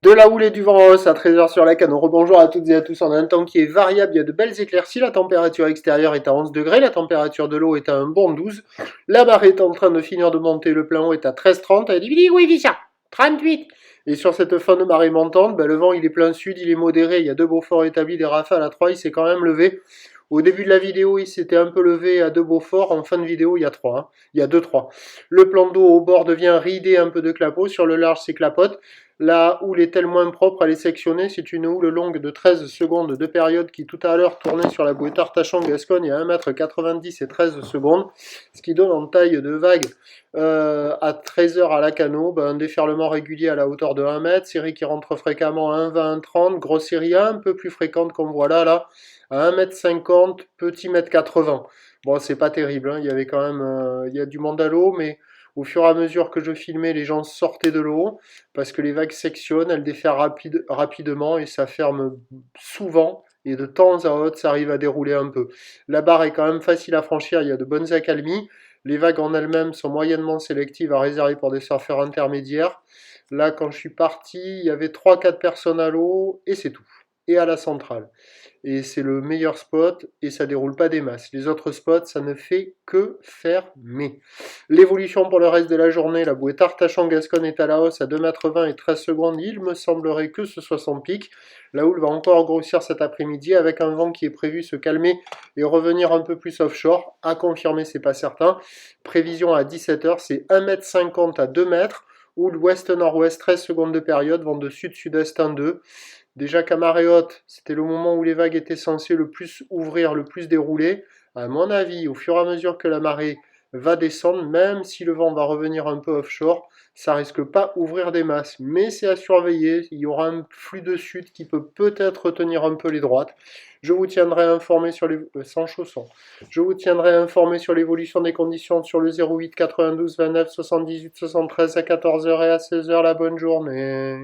De la houle et du vent en hausse à 13h sur la Canot. Rebonjour à toutes et à tous. On a un temps qui est variable, il y a de belles éclaircies. La température extérieure est à 11 degrés, la température de l'eau est à un bon 12. La marée est en train de finir de monter, le plein haut est à 13,30. Elle dit oui, Vicha, 38. Et sur cette fin de marée montante, le vent il est plein sud, il est modéré. Il y a deux Beaufort établis, des rafales à 3, il s'est quand même levé. Au début de la vidéo, il s'était un peu levé à deux Beaufort. En fin de vidéo, il y a 3. Il y a 2-3. Le plan d'eau au bord devient ridé, un peu de clapot. Sur le large, c'est clapote. La houle est-elle moins propre à les sectionner? C'est une houle longue de 13 secondes de période qui tout à l'heure tournait sur la bouée Artachon-Gascogne à 1,90 m et 13 secondes, ce qui donne en taille de vague à 13h à la Canot, un déferlement régulier à la hauteur de 1 m, série qui rentre fréquemment à 1,20, 1,30, grosse série un peu plus fréquente comme voilà là, à 1,50 m, petit 1,80 m. Bon, c'est pas terrible, il y avait quand même il y a du monde à l'eau, mais au fur et à mesure que je filmais, les gens sortaient de l'eau parce que les vagues sectionnent, elles déferlent rapidement et ça ferme souvent. Et de temps à autre, ça arrive à dérouler un peu. La barre est quand même facile à franchir, il y a de bonnes accalmies. Les vagues en elles-mêmes sont moyennement sélectives à réserver pour des surfeurs intermédiaires. Là, quand je suis parti, il y avait 3-4 personnes à l'eau et c'est tout. Et à la centrale. Et c'est le meilleur spot et ça déroule pas des masses. Les autres spots, ça ne fait que fermer. L'évolution pour le reste de la journée, la bouée Artachon-Gascogne est à la hausse à 2,20 m et 13 secondes. Il me semblerait que ce soit son pic. La houle va encore grossir cet après-midi avec un vent qui est prévu se calmer et revenir un peu plus offshore. À confirmer, c'est pas certain. Prévision à 17h, c'est 1,50 m à 2 m. Houle ouest-nord-ouest, 13 secondes de période, vent de sud-sud-est 1-2. Déjà qu'à marée haute, c'était le moment où les vagues étaient censées le plus ouvrir, le plus dérouler. À mon avis, au fur et à mesure que la marée va descendre, même si le vent va revenir un peu offshore, ça risque pas ouvrir des masses. Mais c'est à surveiller, il y aura un flux de sud qui peut peut-être retenir un peu les droites. Je vous tiendrai informé sur les... sans chaussons. Je vous tiendrai informé sur l'évolution des conditions sur le 08 92 29 78 73 à 14h et à 16h. La bonne journée.